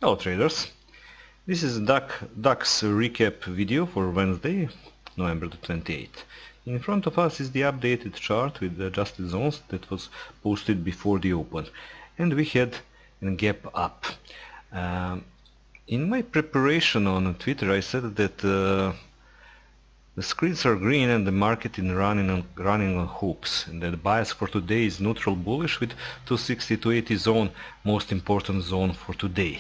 Hello traders, this is a DAX recap video for Wednesday, November the 28th. In front of us is the updated chart with the adjusted zones that was posted before the open, and we had a gap up. In my preparation on Twitter I said that the screens are green and the market is running on hoops, and that the bias for today is neutral bullish with 260 to 80 zone, most important zone for today.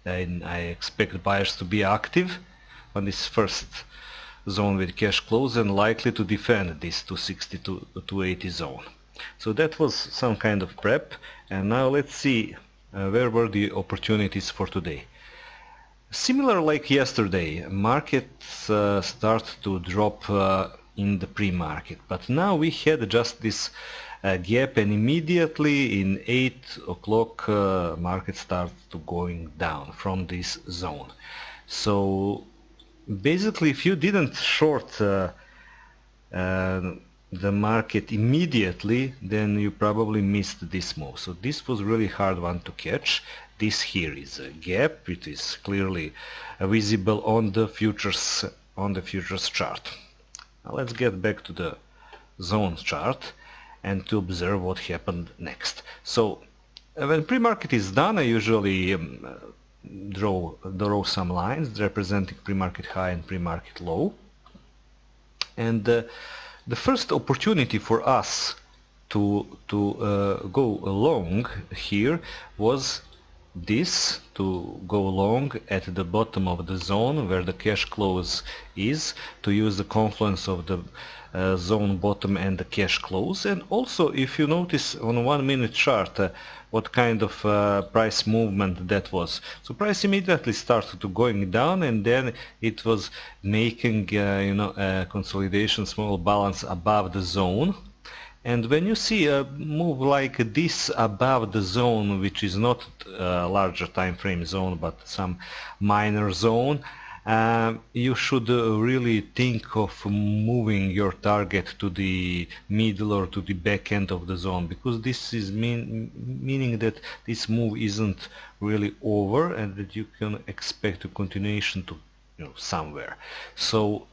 And I expect buyers to be active on this first zone with cash close and likely to defend this 260 to 280 zone. So that was some kind of prep, and now let's see where were the opportunities for today. Similar like yesterday, markets start to drop in the pre-market, but now we had just this gap, and immediately in 8 o'clock market starts to going down from this zone. So basically, if you didn't short the market immediately, then you probably missed this move. So this was really hard one to catch. This here is a gap. It is clearly visible on the futures chart. Now let's get back to the zone chart and to observe what happened next. So when pre-market is done, I usually draw some lines representing pre-market high and pre-market low. And the first opportunity for us to go long here was this, to go long at the bottom of the zone where the cash close is, to use the confluence of the zone bottom and the cash close. And also, if you notice on 1 minute chart what kind of price movement that was. So price immediately started to going down, and then it was making a consolidation, small balance above the zone. And when you see a move like this above the zone, which is not a larger time frame zone but some minor zone, you should really think of moving your target to the middle or to the back end of the zone, because this is meaning that this move isn't really over and that you can expect a continuation to somewhere. So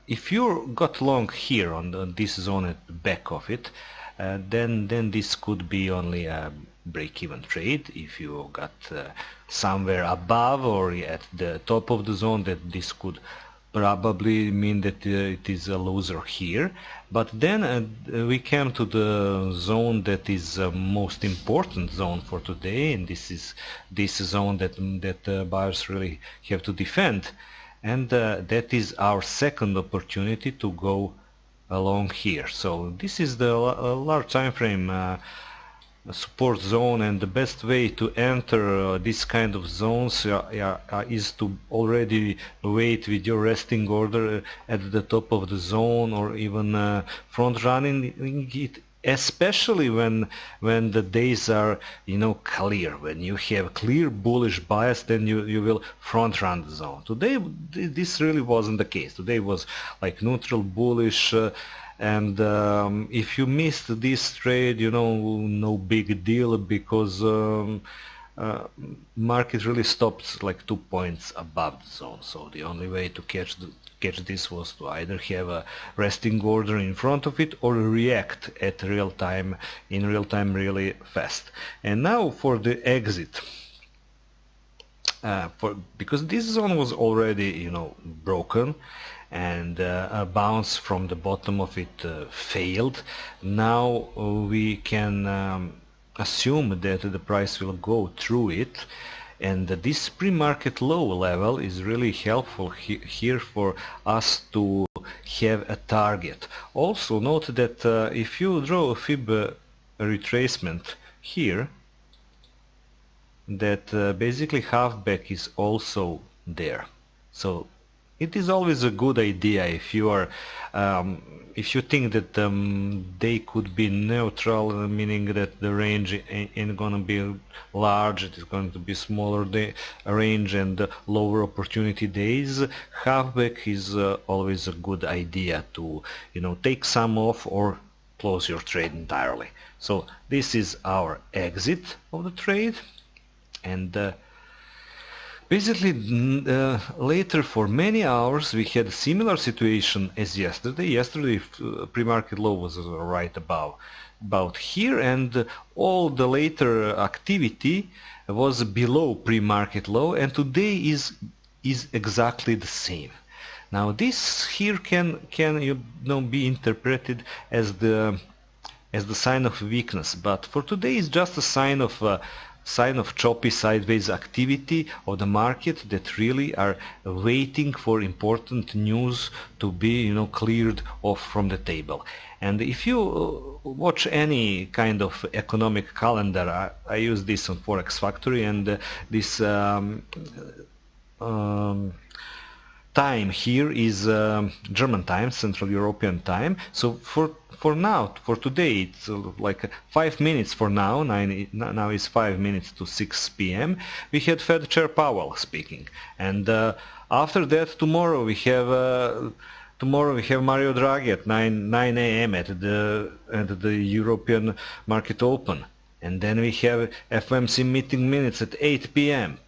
if you got long here on this zone at the back of it, then this could be only a break-even trade. If you got somewhere above or at the top of the zone, that this could probably mean that it is a loser here. But then we came to the zone that is most important zone for today, and this is this zone that buyers really have to defend. And that is our second opportunity to go along here. So this is the large time frame support zone, and the best way to enter this kind of zones is to already wait with your resting order at the top of the zone, or even front running it, especially when the days are clear. When you have clear bullish bias, then you will front run the zone. Today this really wasn't the case. Today was like neutral bullish, and if you missed this trade, no big deal, because market really stopped like 2 points above the zone. So the only way to catch this was to either have a resting order in front of it or react in real time really fast. And now for the exit, because this zone was already broken, and a bounce from the bottom of it failed. Now we can assume that the price will go through it, and this pre-market low level is really helpful here for us to have a target. Also note that if you draw a fib retracement here, that basically halfback is also there. So it is always a good idea if you are if you think that they could be neutral, meaning that the range ain't gonna be large, it is going to be smaller range and lower opportunity days, halfback is always a good idea to take some off or close your trade entirely. So this is our exit of the trade, and Basically, later for many hours we had a similar situation as yesterday. Yesterday pre-market low was right about here, and all the later activity was below pre-market low, and today is exactly the same. Now this here can be interpreted as the sign of weakness, but for today it's just a sign of choppy sideways activity of the market that really are waiting for important news to be cleared off from the table. And if you watch any kind of economic calendar, I use this on Forex Factory, and this time here is German time, Central European time. So for now, for today, it's like 5 minutes for now. Now is 5 minutes to 6 p.m. We had Fed Chair Powell speaking, and after that tomorrow we have Mario Draghi at 9 a.m. at the European Market Open, and then we have FOMC meeting minutes at 8 p.m.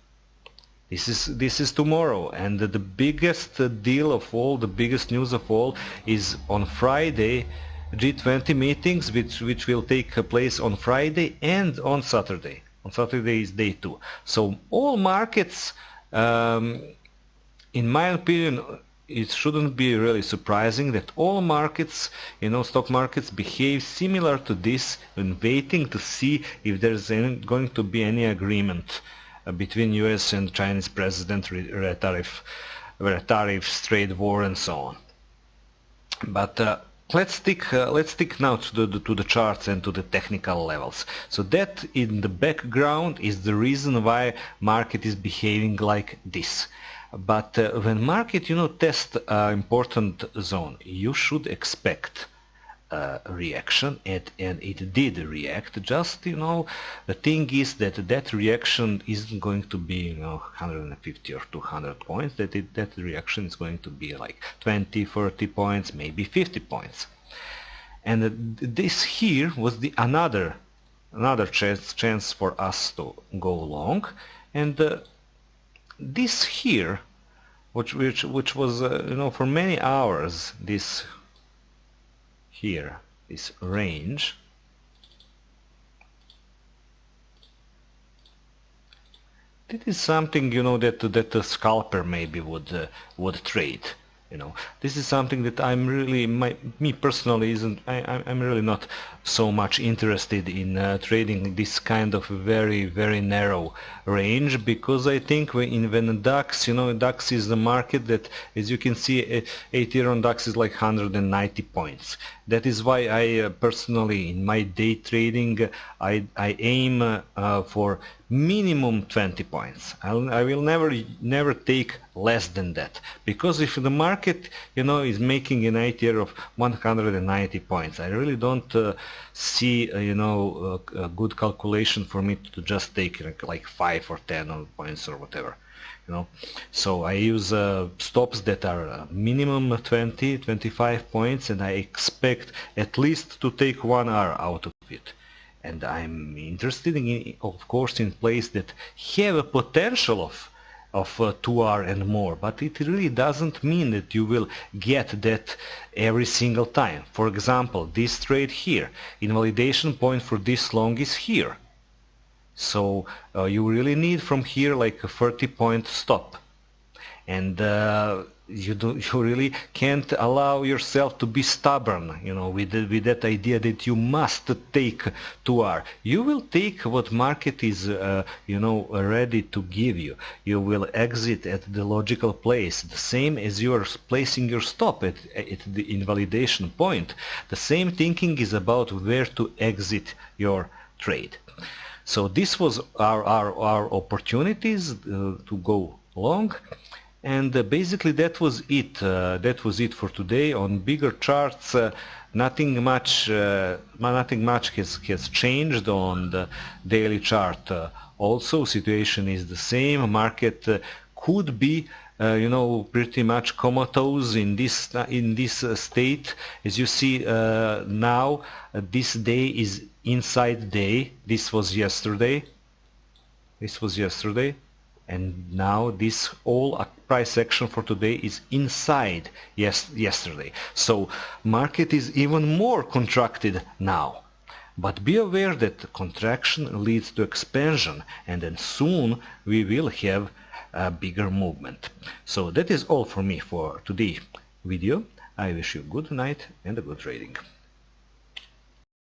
This is tomorrow, and the biggest deal of all, the biggest news of all, is on Friday, G20 meetings, which will take place on Friday and on Saturday. On Saturday is day 2. So all markets, in my opinion, it shouldn't be really surprising that all markets, stock markets, behave similar to this, and waiting to see if there's going to be any agreement between U.S. and Chinese president, tariffs, trade war, and so on. But let's stick now to the charts and to the technical levels. So that in the background is the reason why market is behaving like this. But when market test important zone, you should expect reaction, and it did react. Just the thing is that reaction isn't going to be 150 or 200 points. That reaction is going to be like 20, 30 points, maybe 50 points. And this here was the another chance for us to go long, and this here, which was for many hours, this here, this range, it is something that a scalper maybe would trade. This is something that I'm really, me personally, I'm really not so much interested in trading this kind of very, very narrow range, because I think when DAX, DAX is the market that, as you can see, 8-year on DAX is like 190 points. That is why I personally, in my day trading, I aim for minimum 20 points. I will never take less than that, because if the market is making an 8-year of 190 points, I really don't see a good calculation for me to just take like 5 or 10 points or whatever. So I use stops that are minimum 20, 25 points, and I expect at least to take 1 hour out of it. And I'm interested in, of course, in places that have a potential of 2 hours and more, but it really doesn't mean that you will get that every single time. For example, this trade here, invalidation point for this long is here. So you really need from here like a 30-point stop, and you really can't allow yourself to be stubborn, with that idea that you must take 2 hours. You will take what market is, ready to give you. You will exit at the logical place, the same as you are placing your stop at the invalidation point. The same thinking is about where to exit your trade. So this was our opportunities to go long, and basically that was it. That was it for today. On bigger charts, nothing much has changed. On the daily chart, also situation is the same. Market could be pretty much comatose in this state. As you see now, this day is inside day. This was yesterday. and now this all price action for today is inside yesterday. So market is even more contracted now. But be aware that contraction leads to expansion, and then soon we will have a bigger movement. So that is all for me for today's video. I wish you good night and a good trading.